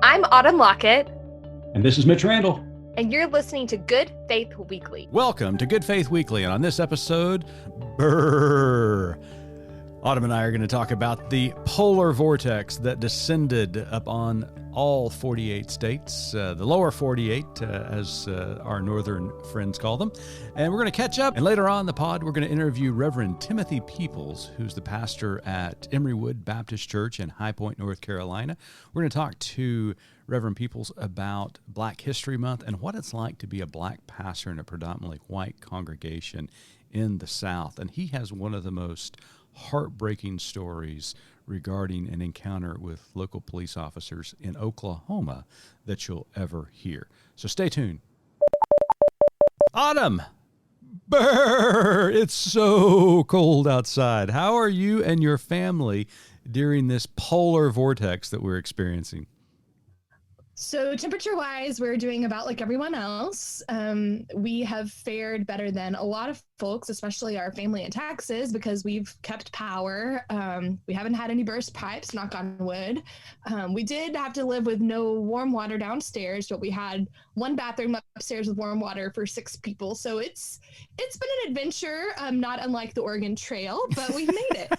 I'm Autumn Lockett. And this is Mitch Randall. And you're listening to Good Faith Weekly. Welcome to Good Faith Weekly. And on this episode, Autumn and I are going to talk about the Polar Vortex that descended upon all 48 states, the lower 48, as our northern friends call them. And we're going to catch up. And later on in the pod, we're going to interview Reverend Timothy Peoples, who's the pastor at Emerywood Baptist Church in High Point, North Carolina. We're going to talk to Reverend Peoples about Black History Month and what it's like to be a black pastor in a predominantly white congregation in the South. And he has one of the most heartbreaking stories regarding an encounter with local police officers in Oklahoma that you'll ever hear. So stay tuned. Autumn! Brr! It's so cold outside. How are you and your family during this polar vortex that we're experiencing? So temperature-wise, we're doing about like everyone else. We have fared better than a lot of folks, especially our family in Texas, because we've kept power. We haven't had any burst pipes, knock on wood. We did have to live with no warm water downstairs, but we had one bathroom upstairs with warm water for 6 people. So it's been an adventure, not unlike the Oregon Trail, but we've made it.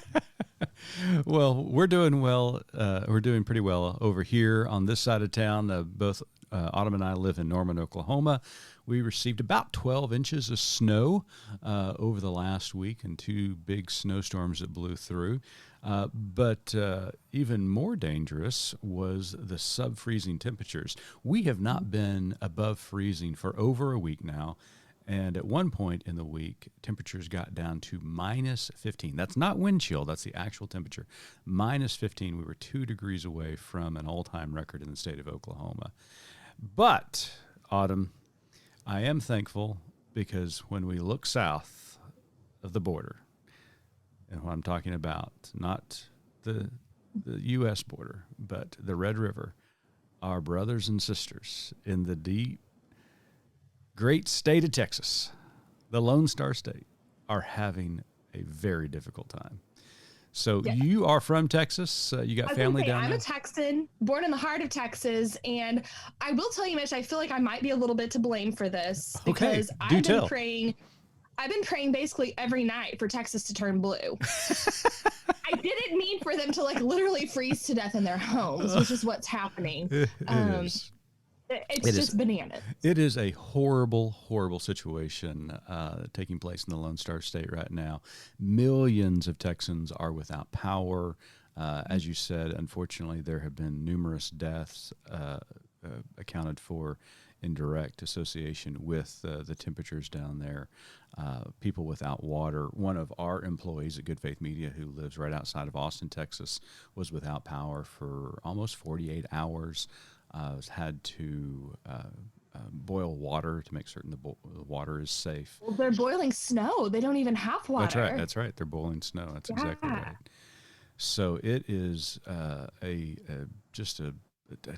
Well, we're doing well. We're doing pretty well over here on this side of town. Both Autumn and I live in Norman, Oklahoma. We received about 12 inches of snow over the last week and 2 big snowstorms that blew through. But even more dangerous was the sub-freezing temperatures. We have not been above freezing for over a week now. And at one point in the week, temperatures got down to minus 15. That's not wind chill. That's the actual temperature. Minus 15. We were 2 degrees away from an all-time record in the state of Oklahoma. But, Autumn, I am thankful because when we look south of the border, and what I'm talking about, not the U.S. border, but the Red River, our brothers and sisters in the deep, great state of Texas, the Lone Star State, are having a very difficult time. So yeah. You are from Texas. You got family down there? I'm a Texan, born in the heart of Texas. And I will tell you, Mitch, I feel like I might be a little bit to blame for this. Because I've been praying basically every night for Texas to turn blue. I didn't mean for them to like literally freeze to death in their homes, which is what's happening. It's just bananas. It is a horrible, horrible situation taking place in the Lone Star State right now. Millions of Texans are without power. As you said, unfortunately, there have been numerous deaths accounted for in direct association with the temperatures down there. People without water. One of our employees at Good Faith Media, who lives right outside of Austin, Texas, was without power for almost 48 hours. Had to boil water to make certain the water is safe. Well, they're boiling snow. They don't even have water. That's right. They're boiling snow. That's exactly right. So it is just a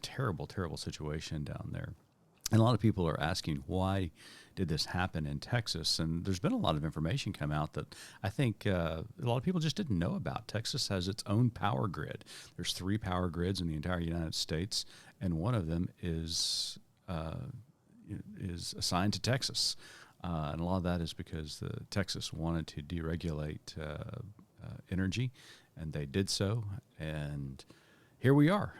terrible, terrible situation down there. And a lot of people are asking, why did this happen in Texas? And there's been a lot of information come out that I think a lot of people just didn't know about. Texas has its own power grid. There's 3 power grids in the entire United States, and one of them is assigned to Texas. And a lot of that is because Texas wanted to deregulate energy, and they did so. And here we are.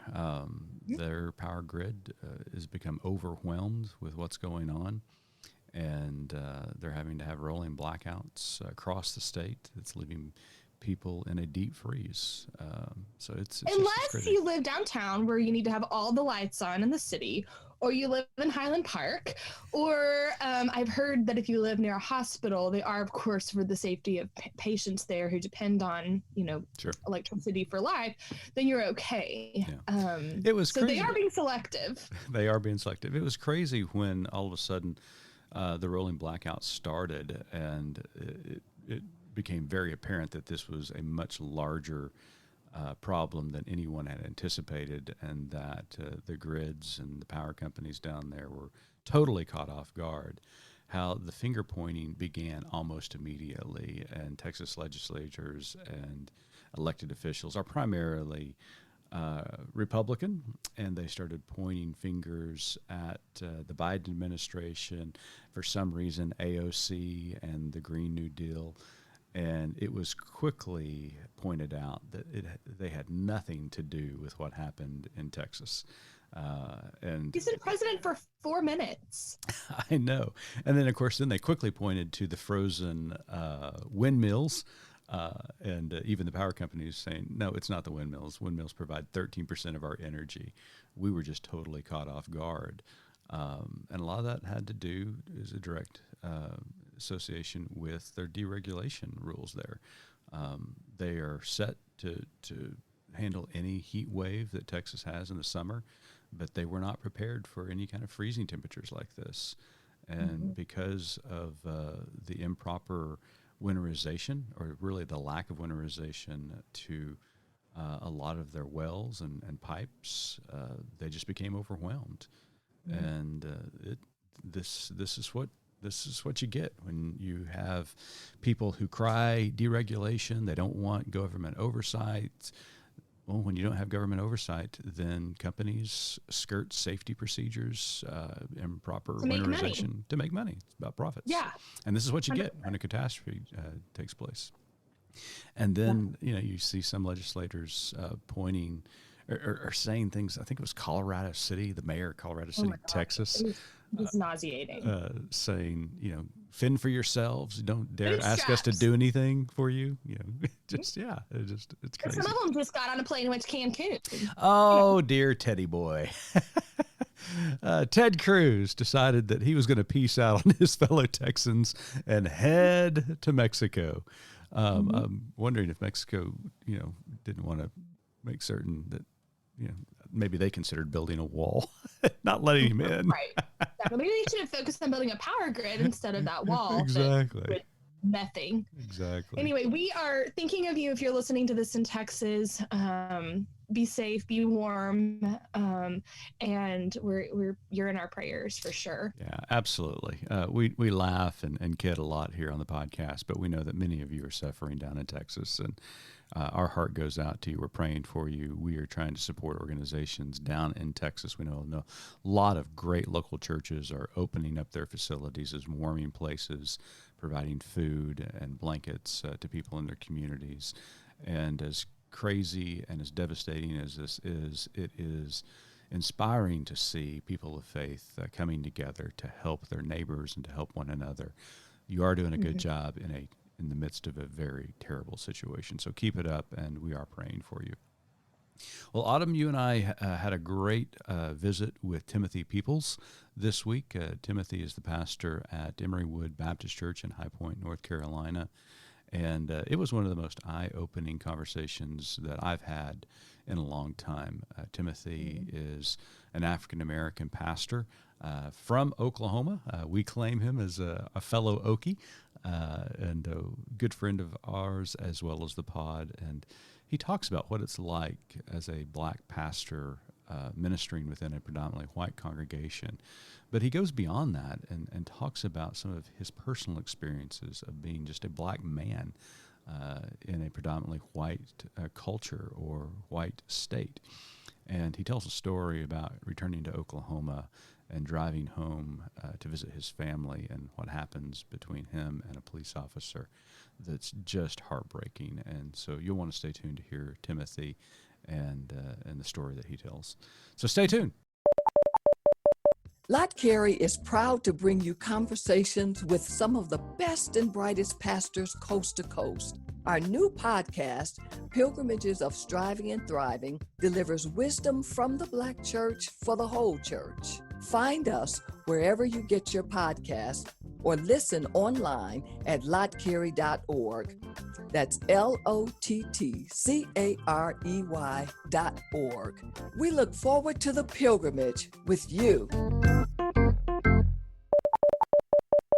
Their power grid has become overwhelmed with what's going on, and they're having to have rolling blackouts across the state. It's leaving people in a deep freeze. So it's unless you live downtown where you need to have all the lights on in the city, or you live in Highland Park, or I've heard that if you live near a hospital, they are, of course, for the safety of patients there who depend on, sure, electricity for life, then you're okay. Yeah. It was so crazy. They are being selective. They are being selective. It was crazy when all of a sudden the rolling blackout started, and it became very apparent that this was a much larger problem than anyone had anticipated, and that the grids and the power companies down there were totally caught off guard. How the finger pointing began almost immediately, and Texas legislators and elected officials are primarily Republican, and they started pointing fingers at the Biden administration, for some reason AOC and the Green New Deal. And it was quickly pointed out that they had nothing to do with what happened in Texas. And he's been president for 4 minutes. I know. And then, of course, they quickly pointed to the frozen windmills. And even the power companies saying, no, it's not the windmills. Windmills provide 13% of our energy. We were just totally caught off guard. And a lot of that had to do is a direct association with their deregulation rules there. They are set to handle any heat wave that Texas has in the summer, but they were not prepared for any kind of freezing temperatures like this. And because of the improper winterization, or really the lack of winterization to a lot of their wells and pipes, they just became overwhelmed. And this is what you get when you have people who cry deregulation. They don't want government oversight. Well, when you don't have government oversight, then companies skirt safety procedures, improper winterization to make money. It's about profits. Yeah. And this is what you get when a catastrophe takes place. And then, you see some legislators pointing or saying things. I think it was Colorado City, the mayor of Colorado City, Texas. It's nauseating. Saying, fend for yourselves. Don't dare ask us to do anything for you. It's crazy. Some of them just got on a plane and went to Cancun. Oh, dear Teddy boy. Ted Cruz decided that he was going to peace out on his fellow Texans and head to Mexico. I'm wondering if Mexico, didn't want to make certain that, maybe they considered building a wall, not letting him in. Right. Maybe they should have focused on building a power grid instead of that wall. Exactly. With methane. Exactly. Anyway, we are thinking of you if you're listening to this in Texas. Be safe, be warm, and you're in our prayers for sure. Yeah, absolutely. We laugh and kid a lot here on the podcast, but we know that many of you are suffering down in Texas, and our heart goes out to you. We're praying for you. We are trying to support organizations down in Texas. We know a lot of great local churches are opening up their facilities as warming places, providing food and blankets to people in their communities. And as crazy and as devastating as this is, it is inspiring to see people of faith coming together to help their neighbors and to help one another. You are doing a good job in the midst of a very terrible situation. So keep it up, and we are praying for you. Well, Autumn, you and I had a great visit with Timothy Peoples this week. Timothy is the pastor at Emerywood Baptist Church in High Point, North Carolina. And it was one of the most eye-opening conversations that I've had in a long time. Timothy is an African-American pastor from Oklahoma. We claim him as a fellow Okie and a good friend of ours, as well as the pod. And he talks about what it's like as a black pastor ministering within a predominantly white congregation. But he goes beyond that and talks about some of his personal experiences of being just a black man in a predominantly white culture or white state. And he tells a story about returning to Oklahoma and driving home to visit his family and what happens between him and a police officer that's just heartbreaking. And so you'll want to stay tuned to hear Timothy and the story that he tells. So stay tuned. Lot Carey is proud to bring you conversations with some of the best and brightest pastors coast to coast. Our new podcast, Pilgrimages of Striving and Thriving, delivers wisdom from the Black church for the whole church. Find us wherever you get your podcast or listen online at lotcarey.org. That's LOTTCAREY.org. We look forward to the pilgrimage with you.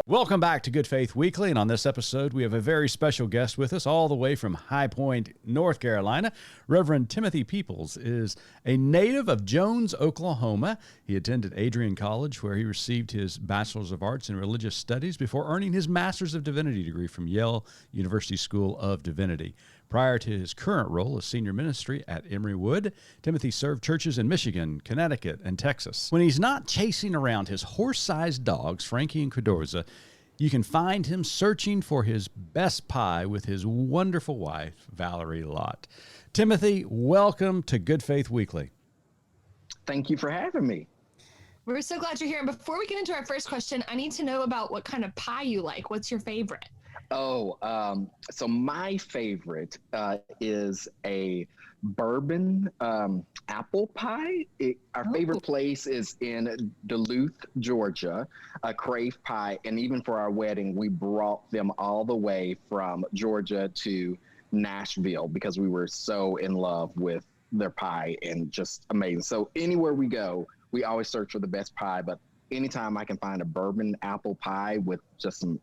Welcome back to Good Faith Weekly, and on this episode, we have a very special guest with us all the way from High Point, North Carolina. Reverend Timothy Peoples is a native of Jones, Oklahoma. He attended Adrian College, where he received his Bachelor's of Arts in Religious Studies before earning his Master's of Divinity degree from Yale University School of Divinity. Prior to his current role as senior ministry at Emerywood, Timothy served churches in Michigan, Connecticut, and Texas. When he's not chasing around his horse-sized dogs, Frankie and Cadorza, you can find him searching for his best pie with his wonderful wife, Valerie Lott. Timothy, welcome to Good Faith Weekly. Thank you for having me. We're so glad you're here. And before we get into our first question, I need to know about what kind of pie you like. What's your favorite? So my favorite is a bourbon apple pie. Our favorite place is in Duluth, Georgia, a Crave Pie. And even for our wedding, we brought them all the way from Georgia to Nashville because we were so in love with their pie and just amazing. So anywhere we go, we always search for the best pie. But anytime I can find a bourbon apple pie with just some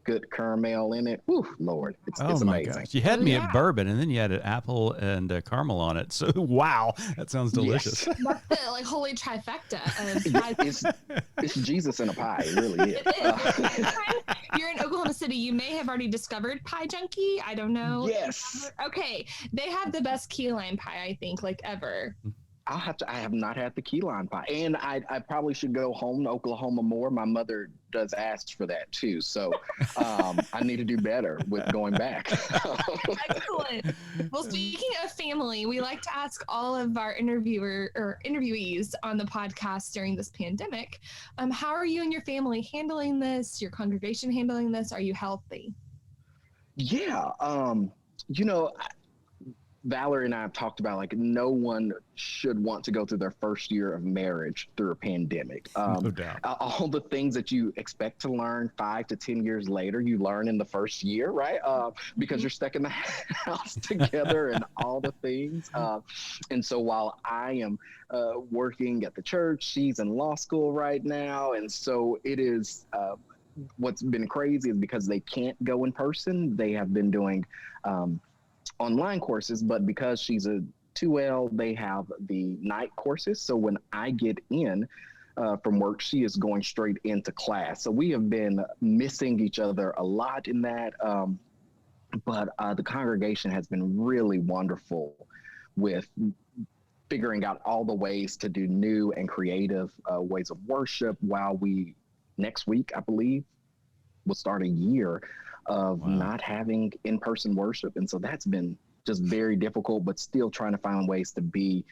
good caramel in it. Whew, Lord, it's amazing. My gosh. You had me at bourbon, and then you had an apple and caramel on it. So, wow, that sounds delicious. Yes. That's the holy trifecta of pies. It's Jesus in a pie. It really is. It is. You're in Oklahoma City. You may have already discovered Pie Junkie. I don't know. Yes. Okay. They have the best key lime pie, I think, I have not had the key lime pie. And I probably should go home to Oklahoma more. My mother does ask for that too. So I need to do better with going back. Excellent. Well, speaking of family, we like to ask all of our interviewees on the podcast during this pandemic, how are you and your family handling this? Your congregation handling this? Are you healthy? Yeah. Valerie and I have talked about no one should want to go through their first year of marriage through a pandemic. No doubt. All the things that you expect to learn 5 to 10 years later, you learn in the first year, right? Because you're stuck in the house together and all the things. And so while I am working at the church, she's in law school right now. And so it is, what's been crazy is because they can't go in person, they have been doing online courses, but because she's a 2L, they have the night courses. So when I get in from work, she is going straight into class. So we have been missing each other a lot in that. But the congregation has been really wonderful with figuring out all the ways to do new and creative ways of worship while we, next week, I believe, will start a year of not having in-person worship. And so that's been just very difficult, but still trying to find ways to be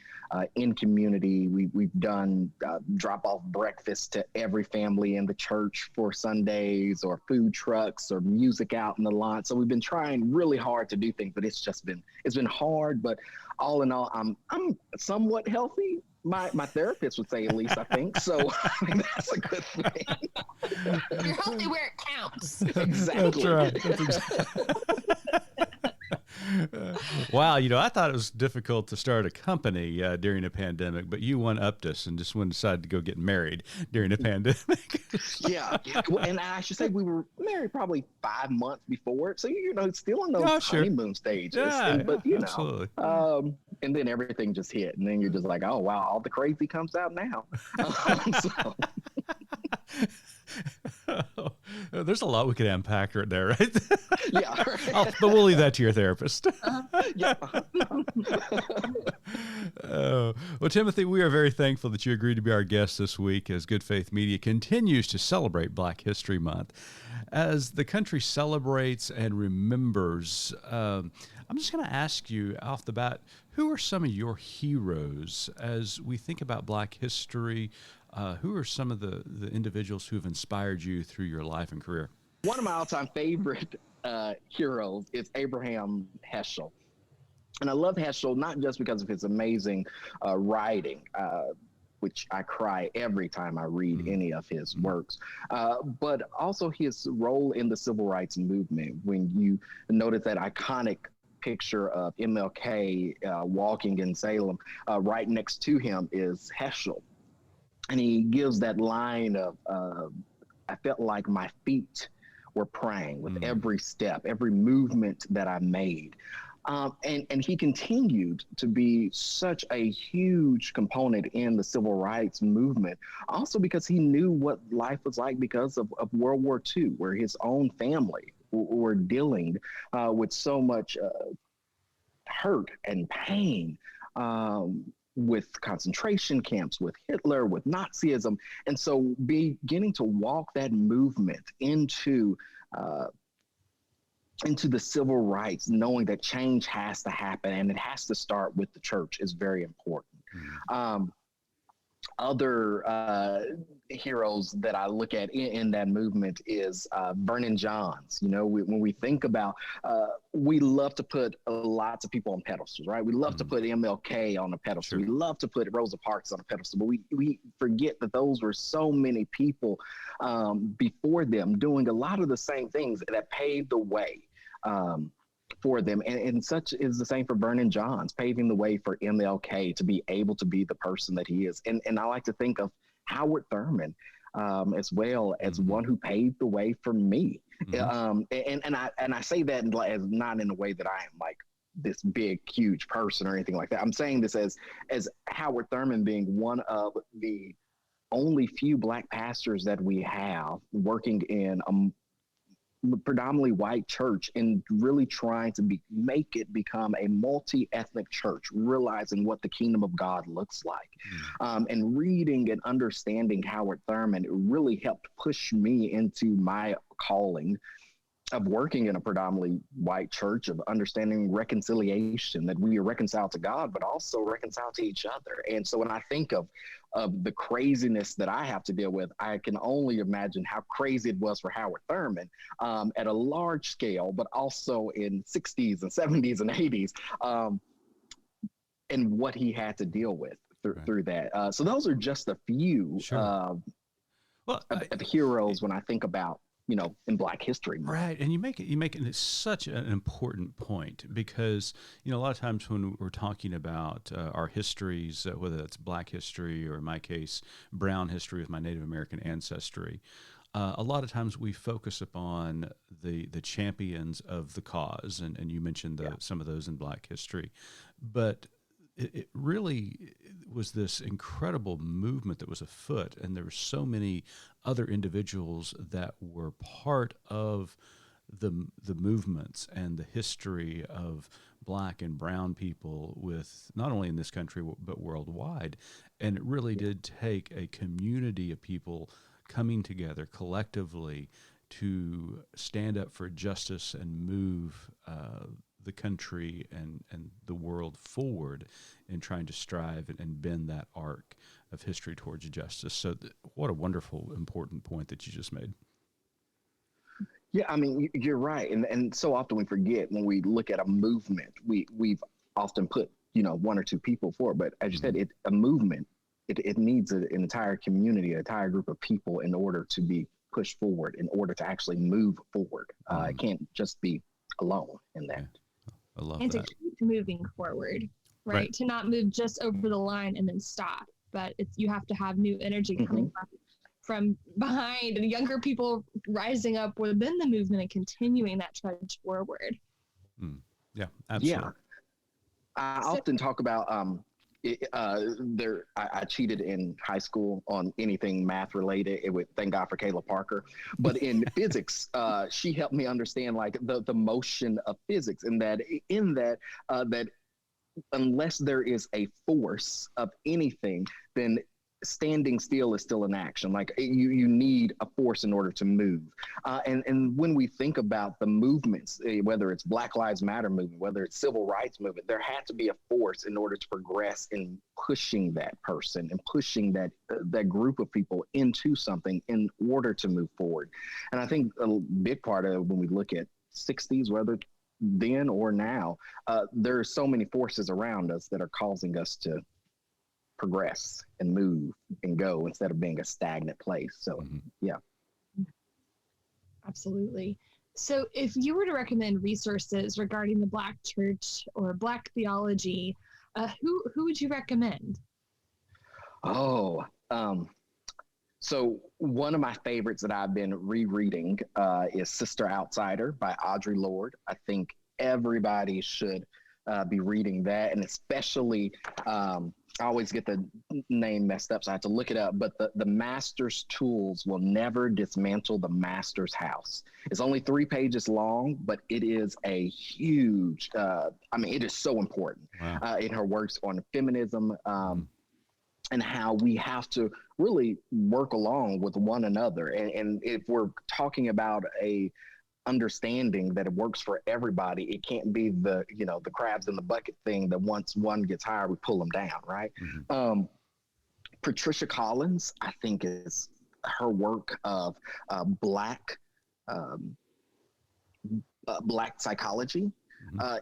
in community. We've done drop-off breakfast to every family in the church for Sundays, or food trucks, or music out in the lawn. So we've been trying really hard to do things, but it's been hard. But all in all, I'm somewhat healthy. My therapist would say, at least, I think. So that's a good thing. You're healthy where it counts. Exactly. That's right. Wow, I thought it was difficult to start a company during a pandemic, but you one-upped us and just decided to go get married during a pandemic. Yeah. And I should say we were married probably 5 months before. So, still in those honeymoon stages. Yeah, but, absolutely. And then everything just hit. And then you're just like, oh, wow, all the crazy comes out now. There's a lot we could unpack right there, right? Yeah. Right. But we'll leave that to your therapist. Yeah. Well, Timothy, we are very thankful that you agreed to be our guest this week as Good Faith Media continues to celebrate Black History Month. As the country celebrates and remembers, I'm just going to ask you off the bat, who are some of your heroes as we think about Black history? Who are some of the individuals who have inspired you through your life and career? One of my all-time favorite heroes is Abraham Heschel. And I love Heschel not just because of his amazing writing, which I cry every time I read any of his works, but also his role in the civil rights movement. When you notice that iconic picture of MLK walking in Salem, right next to him is Heschel. And he gives that line of, I felt like my feet were praying with every step, every movement that I made. And he continued to be such a huge component in the civil rights movement, also because he knew what life was like because of World War II, where his own family were dealing with so much hurt and pain, with concentration camps, with Hitler, with Nazism. And so beginning to walk that movement into the civil rights, knowing that change has to happen and it has to start with the church, is very important. Other heroes that I look at in that movement is Vernon Johns. You know, when we think about, we love to put lots of people on pedestals, right? We love to put MLK on a pedestal. We love to put Rosa Parks on a pedestal, but we forget that those were so many people before them doing a lot of the same things that paved the way for them. And such is the same for Vernon Johns, paving the way for MLK to be able to be the person that he is. And I like to think of Howard Thurman as well as one who paved the way for me. And I say that as not in a way that I am like this big, huge person or anything like that. I'm saying this as Howard Thurman being one of the only few Black pastors that we have working in a predominantly white church and really trying to make it become a multi-ethnic church, realizing what the kingdom of God looks like. And reading and understanding Howard Thurman, it really helped push me into my calling of working in a predominantly white church, of understanding reconciliation, that we are reconciled to God, but also reconciled to each other. And so when I think of the craziness that I have to deal with, I can only imagine how crazy it was for Howard Thurman at a large scale, but also in 60s and 70s and 80s, and what he had to deal with through that. So those are just a few of heroes when I think about, you know, in Black history. Right. And you make it such an important point, because, you know, a lot of times when we're talking about our histories, whether it's Black history or in my case, brown history with my Native American ancestry, a lot of times we focus upon the champions of the cause. And you mentioned some of those in Black history, but it really was this incredible movement that was afoot, and there were so many other individuals that were part of the movements and the history of Black and brown people, with not only in this country but worldwide. And it really did take a community of people coming together collectively to stand up for justice and move the country and the world forward in trying to strive and bend that arc of history towards justice. So what a wonderful, important point that you just made. Yeah, I mean, you're right. And so often we forget when we look at a movement, we've often put, you know, one or two people for it. But as you said, a movement, it needs an entire community, an entire group of people in order to be pushed forward, in order to actually move forward. It can't just be alone in that. I love and that. to keep moving forward, right? To not move just over the line and then stop, but you have to have new energy coming from behind, and younger people rising up within the movement and continuing that trudge forward. Yeah, absolutely. Yeah, I often talk about I cheated in high school on anything math related. It would, thank God for Kayla Parker. But in physics, she helped me understand like the motion of physics, and that that unless there is a force of anything, then standing still is still an action. Like you need a force in order to move. And when we think about the movements, whether it's Black Lives Matter movement, whether it's civil rights movement, there had to be a force in order to progress in pushing that person and pushing that group of people into something in order to move forward. And I think a big part of when we look at 60s, whether then or now, there are so many forces around us that are causing us to progress and move and go instead of being a stagnant place. So yeah. Absolutely. So if you were to recommend resources regarding the Black church or Black theology, who would you recommend? So one of my favorites that I've been rereading is Sister Outsider by Audre Lorde. I think everybody should be reading that, and especially I always get the name messed up, so I have to look it up. But the master's tools will never dismantle the master's house. It's only 3 pages long, but it is a huge, it is so important. Wow. In her works on feminism, and how we have to really work along with one another. And if we're talking about a understanding that it works for everybody, it can't be the crabs in the bucket thing that once one gets hired, we pull them down, right? Patricia Collins, I think, is her work of black psychology.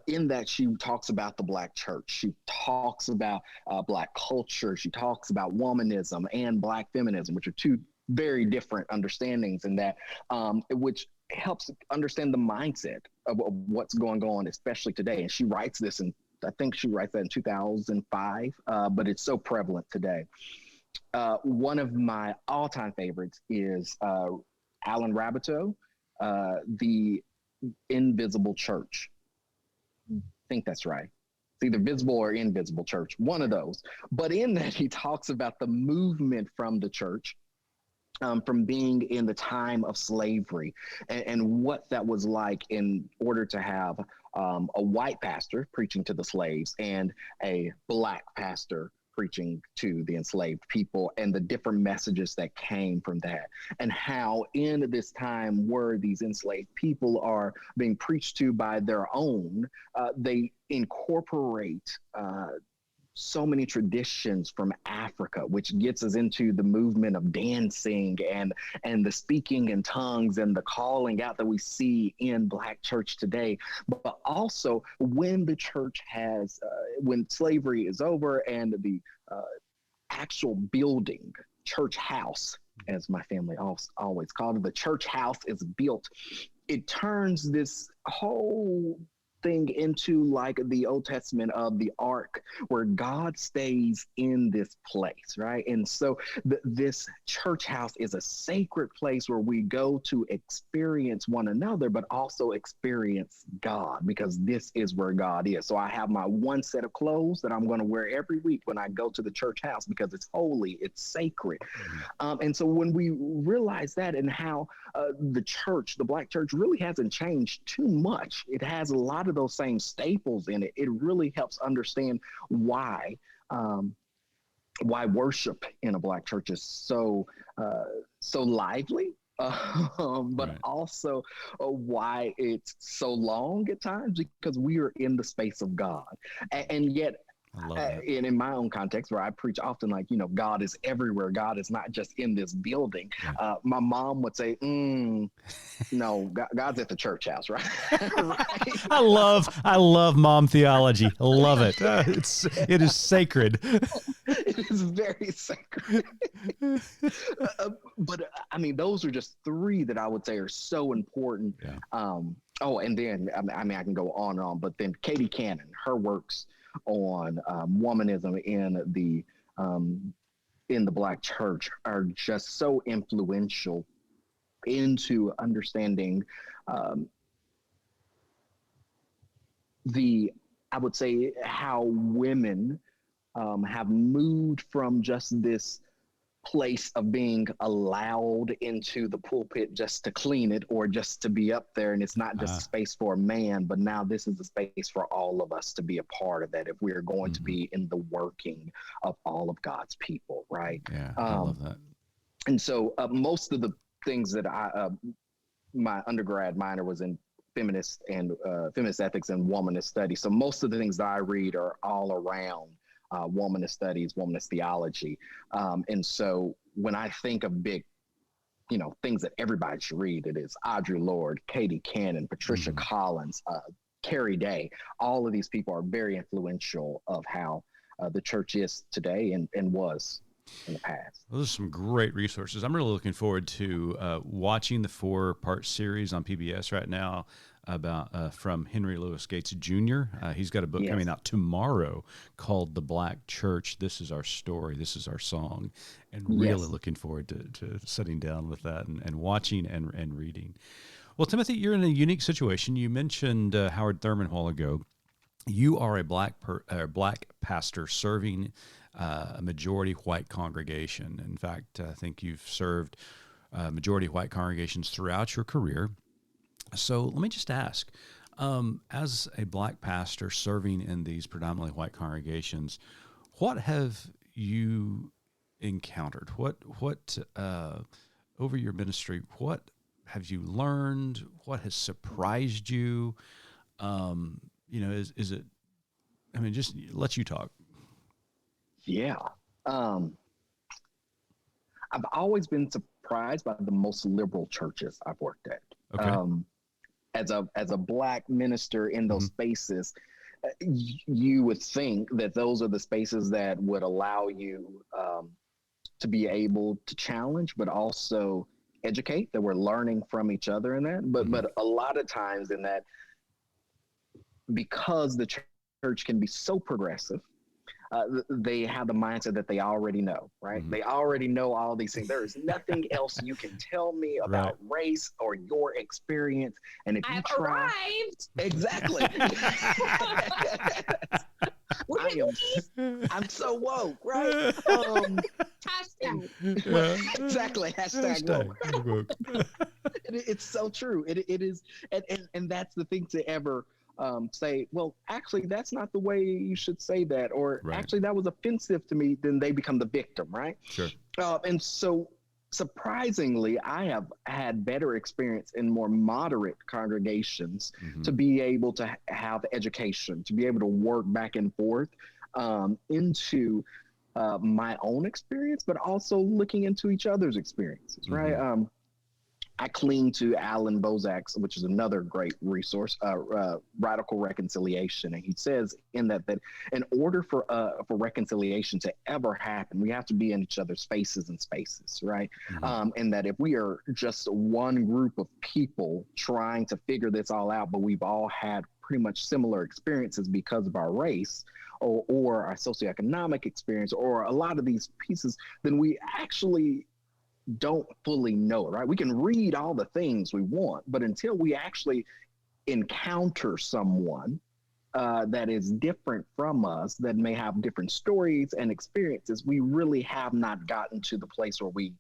In that she talks about the Black church, she talks about Black culture, she talks about womanism and Black feminism, which are 2 very different understandings in that, which helps understand the mindset of what's going on, especially today. And she writes this, and I think she writes that in 2005, but it's so prevalent today. One of my all-time favorites is Alan Rabbitoe, The Invisible Church. I think that's right. It's either Visible or Invisible Church, one of those. But in that, he talks about the movement from the church, from being in the time of slavery, and what that was like in order to have a white pastor preaching to the slaves and a Black pastor preaching to the enslaved people, and the different messages that came from that, and how in this time where these enslaved people are being preached to by their own, they incorporate so many traditions from Africa, which gets us into the movement of dancing and the speaking in tongues and the calling out that we see in Black church today. But also when the church has, when slavery is over and the actual building, church house, as my family always called it, the church house is built, it turns this whole thing into like the Old Testament of the ark, where God stays in this place, right? And so this church house is a sacred place where we go to experience one another, but also experience God, because this is where God is. So I have my one set of clothes that I'm going to wear every week when I go to the church house, because it's holy, it's sacred. And so when we realize that, and how the church, the Black church, really hasn't changed too much, it has a lot of those same staples in it. It really helps understand why worship in a Black church is so lively, but also why it's so long at times, because we are in the space of God, and yet. And in my own context, where I preach often, like, God is everywhere. God is not just in this building. My mom would say, no, God's at the church house, right? Right? I love mom theology. I love it. It is sacred. It is very sacred. But I mean, those are just 3 that I would say are so important. And then I can go on and on, but then Katie Cannon, her works on womanism in the Black church are just so influential into understanding I would say, how women have moved from just this place of being allowed into the pulpit just to clean it or just to be up there, and it's not just a space for a man, but now this is a space for all of us to be a part of that if we are going to be in the working of all of God's people, right? Yeah, I love that. And so most of the things that my undergrad minor was in feminist ethics and womanist studies, so most of the things that I read are all around womanist studies, womanist theology. And so when I think of big, things that everybody should read, it is Audre Lorde, Katie Cannon, Patricia Collins, Carrie Day. All of these people are very influential of how the church is today and was in the past. Those are some great resources. I'm really looking forward to watching the 4-part series on PBS right now about from Henry Louis Gates Jr. He's got a book coming out tomorrow called The Black Church. This is our story. This is our song. And really looking forward to sitting down with that and watching and reading. Well, Timothy, you're in a unique situation. You mentioned Howard Thurman a while ago. You are a black pastor serving a majority white congregation. In fact, I think you've served majority white congregations throughout your career. So let me just ask, as a black pastor serving in these predominantly white congregations, what have you encountered? What over your ministry, what have you learned? What has surprised you? Is it, I mean, just let you talk. Yeah. I've always been surprised by the most liberal churches I've worked at. Okay. As a black minister in those spaces, you would think that those are the spaces that would allow you to be able to challenge, but also educate, that we're learning from each other in that. But a lot of times in that, because the church can be so progressive, they have the mindset that they already know, right? They already know all these things. There is nothing else you can tell me about race or your experience. And if you arrived. Exactly. I'm so woke, right? Hashtag. Exactly. Hashtag woke. It's so true. It is, and that's the thing to ever say, well, actually, that's not the way you should say that, or actually, that was offensive to me. Then they become the victim, right? Sure. And so, surprisingly, I have had better experience in more moderate congregations to be able to have education, to be able to work back and forth into my own experience, but also looking into each other's experiences, right? I cling to Alan Bozak's, which is another great resource, Radical Reconciliation. And he says in that in order for reconciliation to ever happen, we have to be in each other's faces and spaces, right? And that if we are just one group of people trying to figure this all out, but we've all had pretty much similar experiences because of our race or our socioeconomic experience or a lot of these pieces, then we actually don't fully know it, right? We can read all the things we want, but until we actually encounter someone that is different from us, that may have different stories and experiences, we really have not gotten to the place where we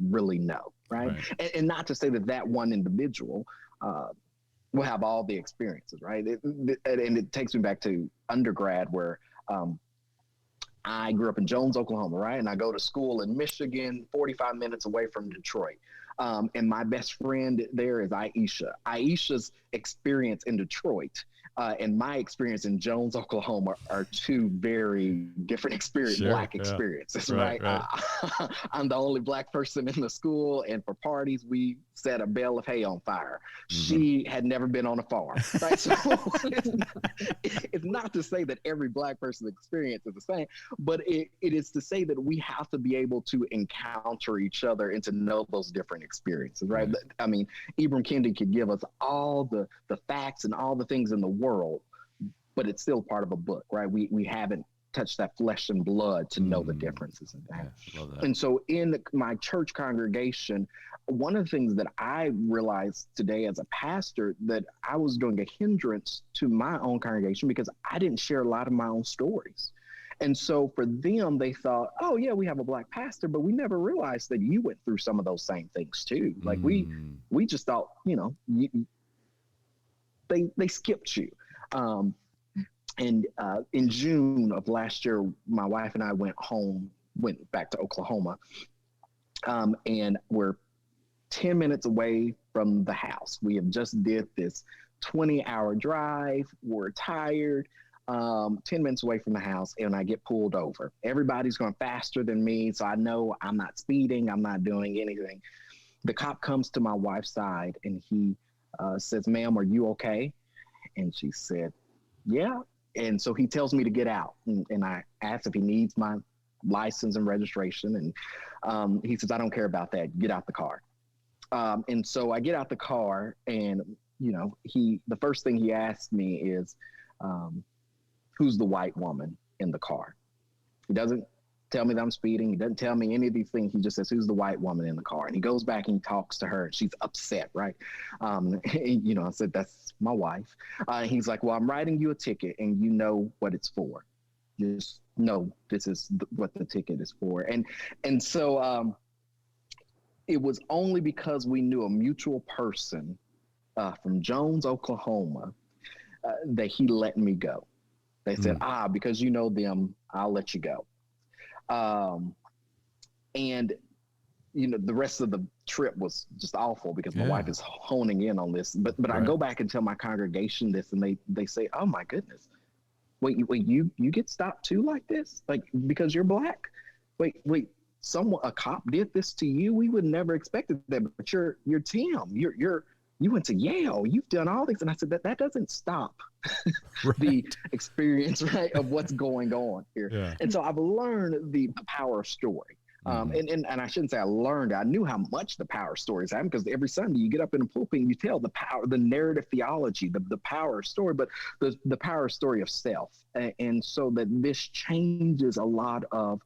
really know, right? And not to say that one individual will have all the experiences, right? And it takes me back to undergrad where I grew up in Jones, Oklahoma, right? And I go to school in Michigan, 45 minutes away from Detroit. And my best friend there is Aisha. Aisha's experience in Detroit and my experience in Jones, Oklahoma are two very different black experiences, right? I'm the only black person in the school, and for parties, we set a bale of hay on fire. She had never been on a farm, right? So it's not to say that every black person's experience is the same, but it is to say that we have to be able to encounter each other and to know those different experiences, right? I mean, Ibram Kendi could give us all the facts and all the things in the world, but it's still part of a book, right? We haven't touched that flesh and blood to know the differences in that. Yeah, love that. And so in my church congregation, one of the things that I realized today as a pastor, that I was doing a hindrance to my own congregation because I didn't share a lot of my own stories. And so for them, they thought, oh yeah, we have a black pastor, but we never realized that you went through some of those same things too. Like we just thought, they skipped you. And in June of last year, my wife and I went back to Oklahoma, and we're 10 minutes away from the house. We have just did this 20-hour drive. We're tired. 10 minutes away from the house, and I get pulled over. Everybody's going faster than me, so I know I'm not speeding. I'm not doing anything. The cop comes to my wife's side, and he says, "Ma'am, are you okay?" And she said, "Yeah." And so he tells me to get out, and I asked if he needs my license and registration, and he says, "I don't care about that. Get out the car." And so I get out the car, and the first thing he asked me is, who's the white woman in the car? He doesn't tell me that I'm speeding. He doesn't tell me any of these things. He just says, who's the white woman in the car? And he goes back and he talks to her, and she's upset, right? I said, that's my wife. He's like, well, I'm writing you a ticket, and you know what it's for. just know this is what the ticket is for. And so it was only because we knew a mutual person from Jones, Oklahoma, that he let me go. They said, because you know them, I'll let you go. And the rest of the trip was just awful because my wife is honing in on this. But right. I go back and tell my congregation this, and they say, "Oh my goodness, wait, you get stopped too like this? Like because you're black? Wait, a cop did this to you? We would never expected that. But you're Tim. You went to Yale. You've done all these." And I said that doesn't stop right. the experience, right, of what's going on here. Yeah. And so I've learned the power of story. And I shouldn't say I learned. I knew how much the power stories have, because every Sunday you get up in the pulpit and you tell the power, the narrative theology, the power story, but the power story of self. And so that this changes a lot of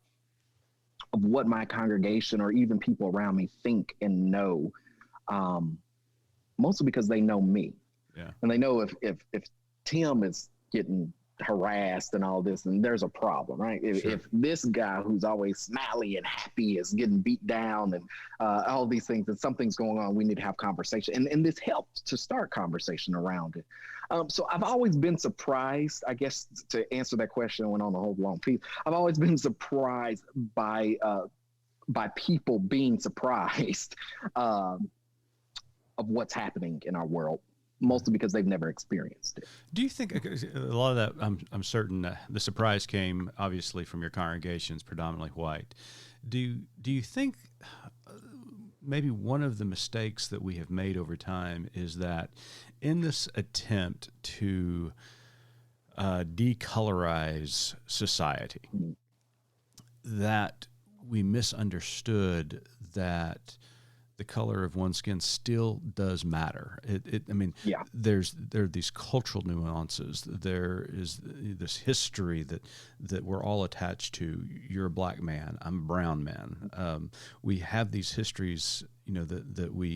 what my congregation or even people around me think and know, mostly because they know me. Yeah. And they know if Tim is getting harassed and all this, and there's a problem, right? If this guy who's always smiley and happy is getting beat down and all these things, and something's going on, we need to have conversation. And this helps to start conversation around it. So I've always been surprised, I guess, to answer that question, I went on a whole long piece. I've always been surprised by people being surprised of what's happening in our world, mostly because they've never experienced it. Do you think a lot of that, I'm certain the surprise came obviously from your congregations, predominantly white. Do you think maybe one of the mistakes that we have made over time is that in this attempt to decolorize society, that we misunderstood that the color of one's skin still does matter. There are these cultural nuances. There is this history that we're all attached to. You're a black man. I'm a brown man. We have these histories, that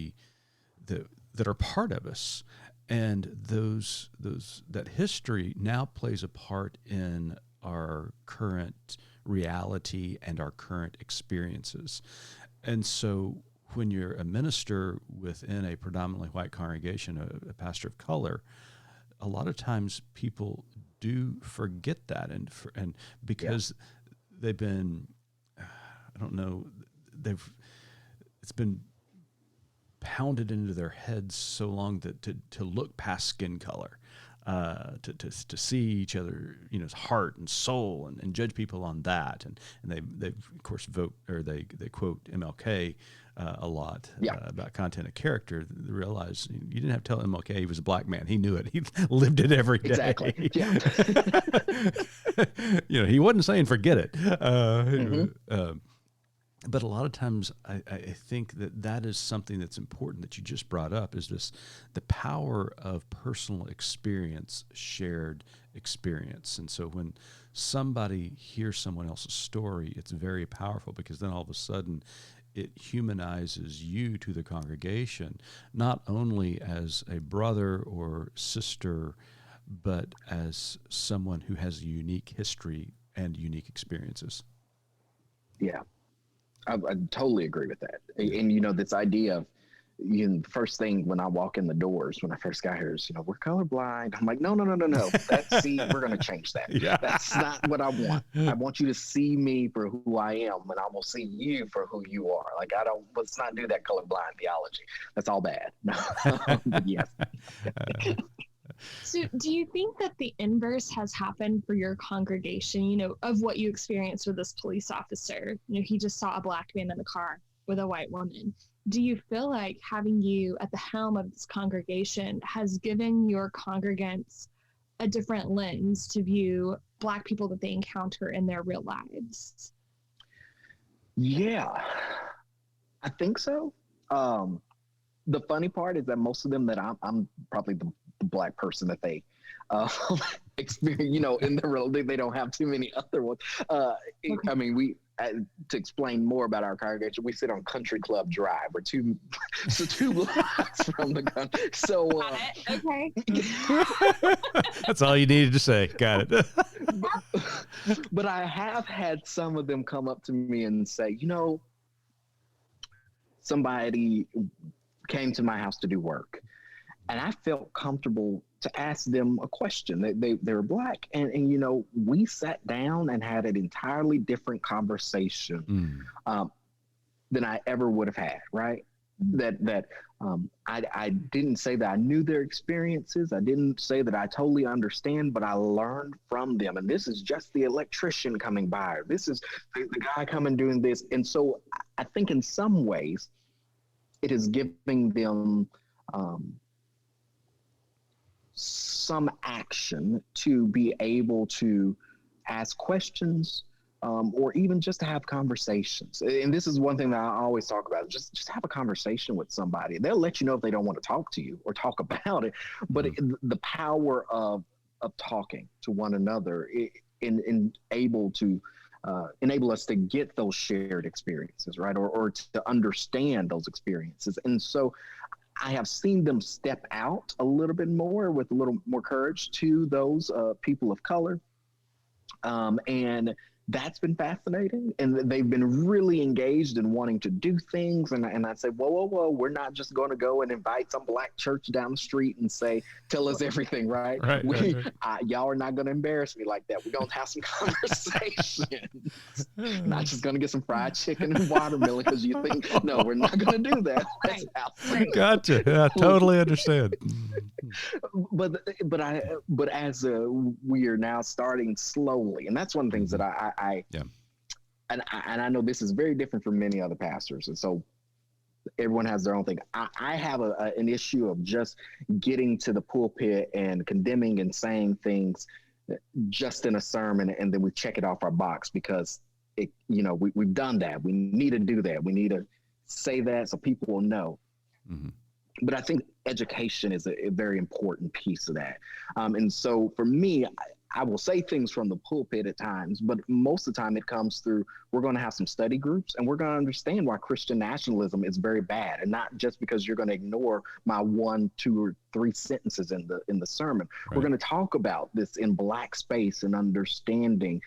are part of us, and that history now plays a part in our current reality and our current experiences. And so when you're a minister within a predominantly white congregation, a pastor of color, a lot of times people do forget that, and because they've been, it's been pounded into their heads so long that to look past skin color, to see each other's heart and soul, and judge people on that, and they of course vote, or they quote MLK a lot about content of character. They realize you didn't have to tell MLK he was a black man. He knew it. He lived it every day. Exactly. Yeah. He wasn't saying forget it. But a lot of times I think that is something that's important that you just brought up, is the power of personal experience, shared experience. And so when somebody hears someone else's story, it's very powerful, because then all of a sudden it humanizes you to the congregation, not only as a brother or sister, but as someone who has a unique history and unique experiences. Yeah. I totally agree with that. And, this idea of, the first thing when I walk in the doors, when I first got here, is, we're colorblind. I'm like, no. We're going to change that. Yeah. That's not what I want. I want you to see me for who I am, and I will see you for who you are. Like, let's not do that colorblind theology. That's all bad. No. But yes. So do you think that the inverse has happened for your congregation, of what you experienced with this police officer? He just saw a black man in the car with a white woman. Do you feel like having you at the helm of this congregation has given your congregants a different lens to view black people that they encounter in their real lives? Yeah, I think so. The funny part is that most of them that I'm probably the black person that they experience, in the real, they don't have too many other ones. Okay. I mean, to explain more about our congregation, we sit on Country Club Drive. We're two blocks from the country. So, Okay. That's all you needed to say. Got it. but I have had some of them come up to me and say, somebody came to my house to do work, and I felt comfortable to ask them a question. They were Black, and we sat down and had an entirely different conversation than I ever would have had. Right? I didn't say that I knew their experiences. I didn't say that I totally understand, but I learned from them. And this is just the electrician coming by. This is the guy coming doing this. And so I think in some ways it is giving them some action to be able to ask questions, or even just to have conversations. And this is one thing that I always talk about, just have a conversation with somebody. They'll let you know if they don't want to talk to you or talk about it, but the power of talking to one another in able to enable us to get those shared experiences, right? Or to understand those experiences. And so I have seen them step out a little bit more with a little more courage to those people of color. And that's been fascinating. And they've been really engaged in wanting to do things. And I say, whoa, we're not just going to go and invite some Black church down the street and say, tell us everything, right? Right. Y'all are not going to embarrass me like that. We're going to have some conversations. Not just going to get some fried chicken and watermelon because you think, no, we're not going to do that. Gotcha. I totally understand. But as we are now starting slowly, and that's one of the things that and I know this is very different from many other pastors, and so everyone has their own thing. I have an issue of just getting to the pulpit and condemning and saying things just in a sermon, and then we check it off our box because we've done that. We need to do that. We need to say that so people will know. Mm-hmm. But I think education is a very important piece of that. And so for me, I will say things from the pulpit at times, but most of the time it comes through, we're going to have some study groups and we're going to understand why Christian nationalism is very bad. And not just because you're going to ignore my 1, 2, or 3 sentences in the sermon. Right. We're going to talk about this in Black space and understanding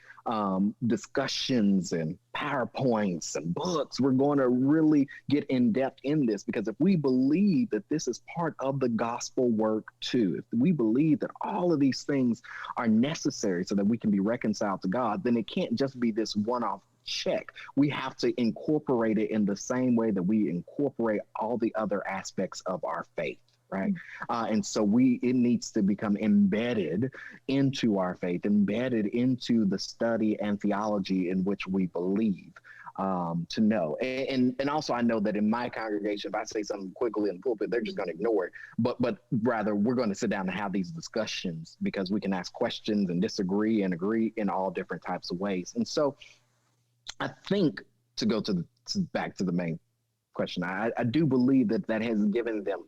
discussions and PowerPoints and books. We're going to really get in depth in this, because if we believe that this is part of the gospel work too, if we believe that all of these things are necessary so that we can be reconciled to God, then it can't just be this one-off check. We have to incorporate it in the same way that we incorporate all the other aspects of our faith. Right. And so it needs to become embedded into our faith, embedded into the study and theology in which we believe, to know. And also I know that in my congregation, if I say something quickly in the pulpit, they're just going to ignore it. But rather we're going to sit down and have these discussions, because we can ask questions and disagree and agree in all different types of ways. And so I think, to go back to the main question, I do believe that has given them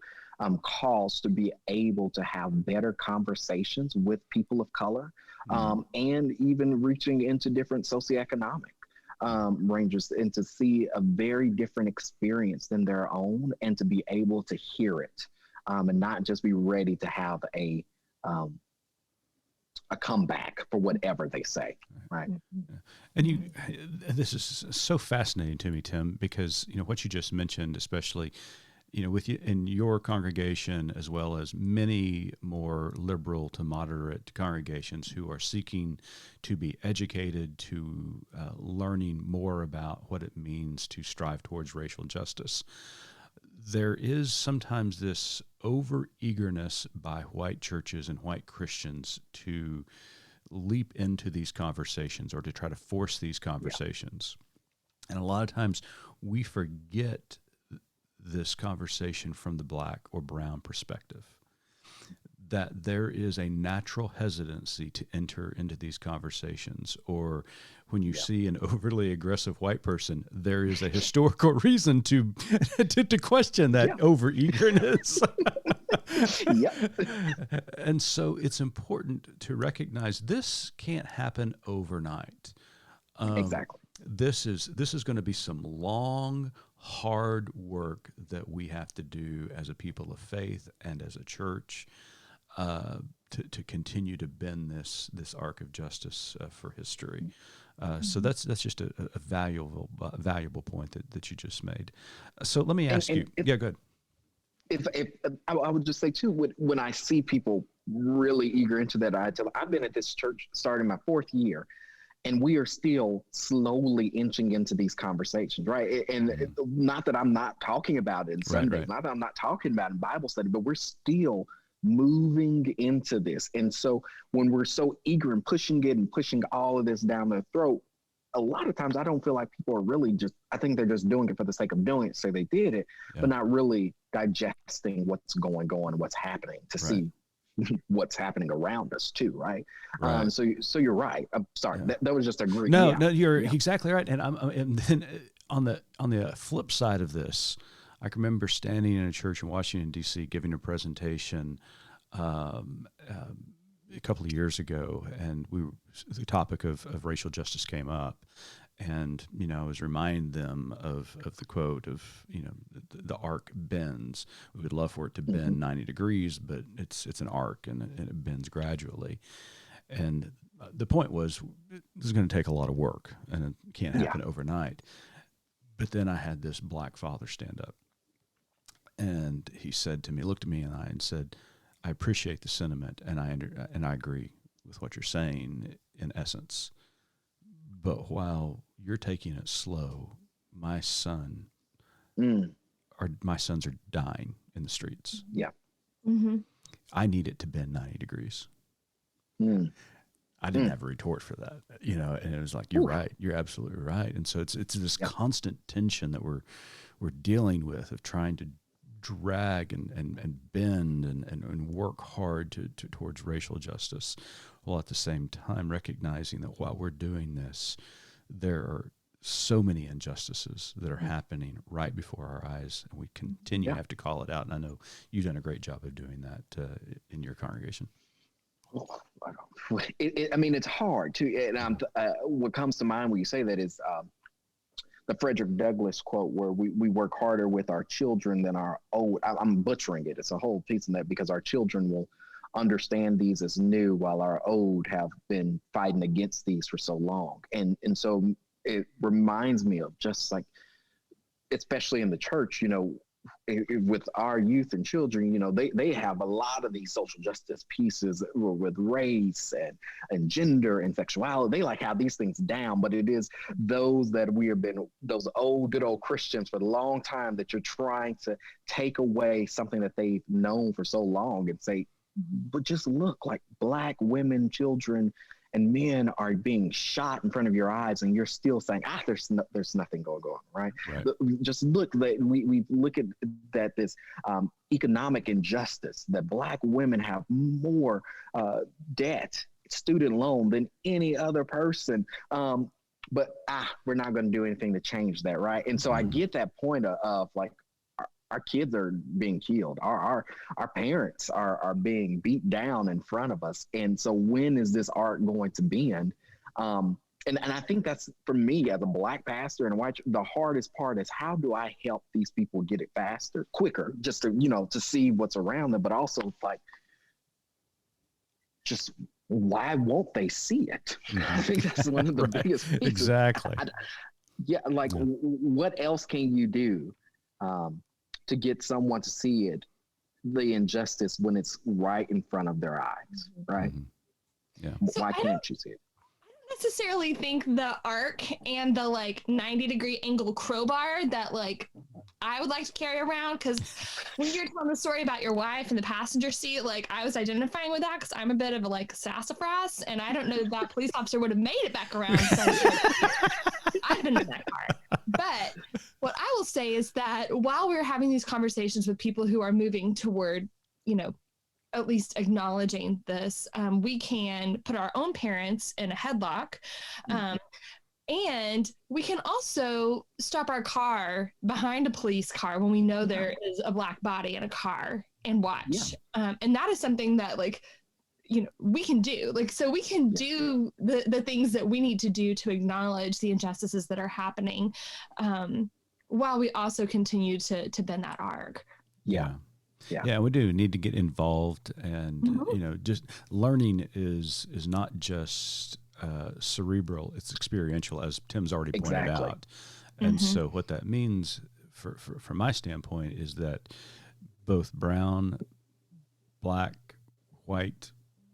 calls to be able to have better conversations with people of color, and even reaching into different socioeconomic ranges, and to see a very different experience than their own, and to be able to hear it, and not just be ready to have a comeback for whatever they say. Right. And this is so fascinating to me, Tim, because what you just mentioned, especially with you in your congregation, as well as many more liberal to moderate congregations who are seeking to be educated, to learning more about what it means to strive towards racial justice. There is sometimes this over-eagerness by white churches and white Christians to leap into these conversations, or to try to force these conversations. Yeah. And a lot of times we forget this conversation from the Black or brown perspective, that there is a natural hesitancy to enter into these conversations. Or when you see an overly aggressive white person, there is a historical reason to question that over-eagerness. And so it's important to recognize this can't happen overnight. Exactly. this is going to be some long, hard work that we have to do as a people of faith and as a church to continue to bend this arc of justice for history. So that's just a valuable point that you just made. So let me ask you. Yeah, go ahead. If I would just say too, when I see people really eager into that, I've been at this church starting my 4th year, and we are still slowly inching into these conversations, right? And not that I'm not talking about it in Sundays, not that I'm not talking about it in Bible study, but we're still moving into this. And so when we're so eager and pushing it and pushing all of this down their throat, a lot of times I don't feel like people are really I think they're just doing it for the sake of doing it, so they did it, but not really digesting what's going on, what's happening, to see what's happening around us too, right? So you're right. I'm sorry, that was just a great. No, you're exactly right. And then on the flip side of this, I can remember standing in a church in Washington D.C. giving a presentation a couple of years ago, and the topic of racial justice came up, and I was reminding them of the quote of the arc bends. We would love for it to bend 90 degrees, but it's an arc, and it bends gradually. And the point was, this is going to take a lot of work, and it can't happen overnight. But then I had this black father stand up, and he said to me, looked at me and said, I appreciate the sentiment, and I agree with what you're saying in essence. But while you're taking it slow, my sons are dying in the streets. Yeah. Mm-hmm. I need it to bend 90 degrees. I didn't have a retort for that, and it was like, you're right. You're absolutely right. And so it's this constant tension that we're dealing with, of trying to drag and bend and work hard towards racial justice, while at the same time recognizing that while we're doing this, there are so many injustices that are happening right before our eyes, and we continue to have to call it out. And I know you've done a great job of doing that in your congregation. It's hard too. And what comes to mind when you say that is the Frederick Douglass quote, where we work harder with our children than our old. I'm butchering it. It's a whole piece in that, because our children will understand these as new, while our old have been fighting against these for so long. And so it reminds me of just like, especially in the church, with our youth and children, they have a lot of these social justice pieces with race and gender and sexuality. They have these things down, but it is those that we have been, those good old Christians for a long time, that you're trying to take away something that they've known for so long and say, but just look, like Black women, children, and men are being shot in front of your eyes, and you're still saying, there's nothing going on, right? Just look, we look at that, this economic injustice, that Black women have more debt, student loan, than any other person. But we're not going to do anything to change that, right? And so I get that point of like, our kids are being killed. Our parents are being beat down in front of us. And so when is this arc going to bend? And I think that's, for me as a Black pastor and a white, the hardest part is, how do I help these people get it faster, quicker, just to see what's around them, but also like, just why won't they see it? I think that's one of the biggest pieces. Exactly. What else can you do to get someone to see it, the injustice, when it's right in front of their eyes, right? Yeah. So why can't you see it? I don't necessarily think the arc and the 90-degree angle crowbar that I would like to carry around, because when you're telling the story about your wife in the passenger seat, I was identifying with that, because I'm a bit of a sassafras, and I don't know that police officer would have made it back around. So I've been in that car. But what I will say is that while we're having these conversations with people who are moving toward, at least acknowledging this, we can put our own parents in a headlock. And we can also stop our car behind a police car when we know there is a Black body in a car, and watch. And that is something that we can do. So we can do the things that we need to do to acknowledge the injustices that are happening, while we also continue to bend that arc. Yeah, we do need to get involved, and just learning is not just cerebral; it's experiential, as Tim's already pointed out. And so, what that means, from my standpoint, is that both brown, black, white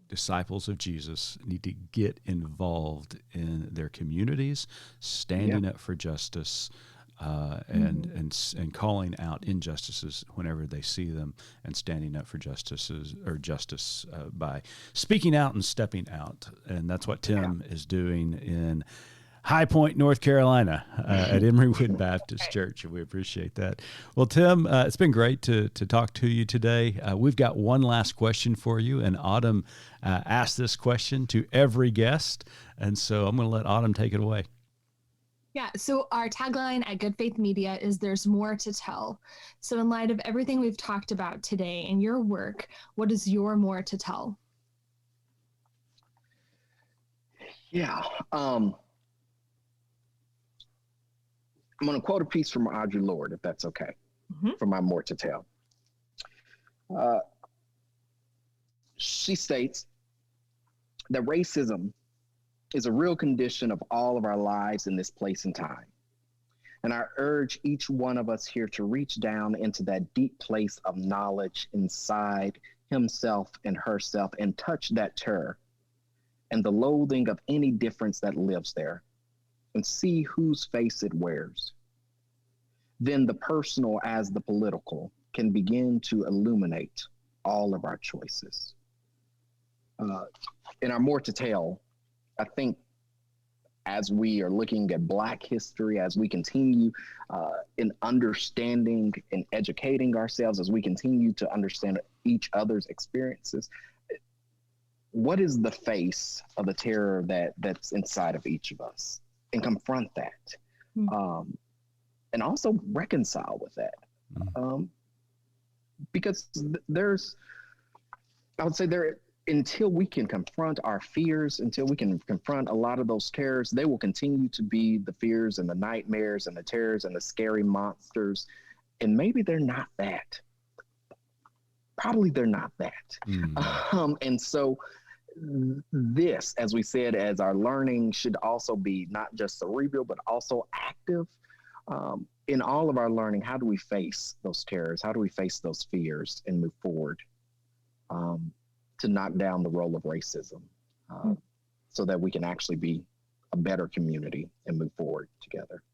disciples of Jesus need to get involved in their communities, standing up for justice, and calling out injustices whenever they see them, and standing up for justice by speaking out and stepping out. And that's what Tim is doing in High Point, North Carolina, at Emerywood Baptist Church. We appreciate that. Well, Tim, it's been great to talk to you today. We've got one last question for you, and Autumn asked this question to every guest, and so I'm going to let Autumn take it away. Yeah, so our tagline at Good Faith Media is "There's more to tell." So in light of everything we've talked about today and your work, what is your more to tell? Yeah. I'm going to quote a piece from Audre Lorde, if that's okay, for my more to tell. She states that racism is a real condition of all of our lives in this place and time. And I urge each one of us here to reach down into that deep place of knowledge inside himself and herself and touch that terror and the loathing of any difference that lives there, and see whose face it wears. Then the personal as the political can begin to illuminate all of our choices. In our more to tell, I think as we are looking at Black history, as we continue in understanding and educating ourselves, as we continue to understand each other's experiences, what is the face of the terror that's inside of each of us? And confront that, and also reconcile with that, because I would say until we can confront our fears, until we can confront a lot of those terrors, they will continue to be the fears and the nightmares and the terrors and the scary monsters, and maybe they're not that. Probably they're not that, and so. This, as we said, as our learning should also be not just cerebral, but also active. In all of our learning, how do we face those terrors? How do we face those fears and move forward to knock down the role of racism so that we can actually be a better community and move forward together?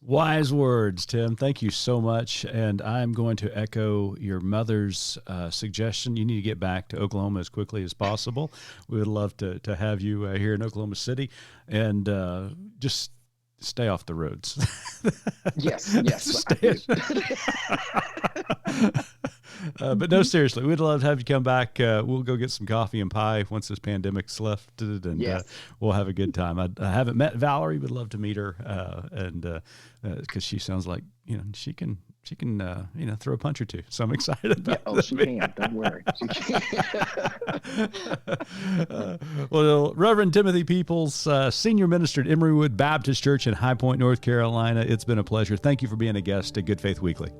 Wise words, Tim. Thank you so much. And I'm going to echo your mother's suggestion. You need to get back to Oklahoma as quickly as possible. We would love to have you here in Oklahoma City, and just stay off the roads. Yes. But no, seriously, we'd love to have you come back. We'll go get some coffee and pie once this pandemic's lifted, and we'll have a good time. I haven't met Valerie. Would love to meet her, and because she sounds like she can throw a punch or two. So I'm excited about she can. Don't worry. She can. Well, Reverend Timothy Peoples, Senior Minister at Emerywood Baptist Church in High Point, North Carolina. It's been a pleasure. Thank you for being a guest at Good Faith Weekly.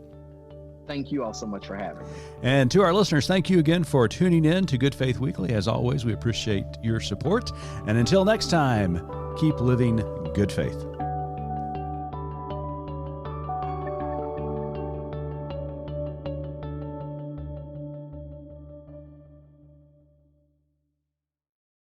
Thank you all so much for having me. And to our listeners, thank you again for tuning in to Good Faith Weekly. As always, we appreciate your support. And until next time, keep living good faith.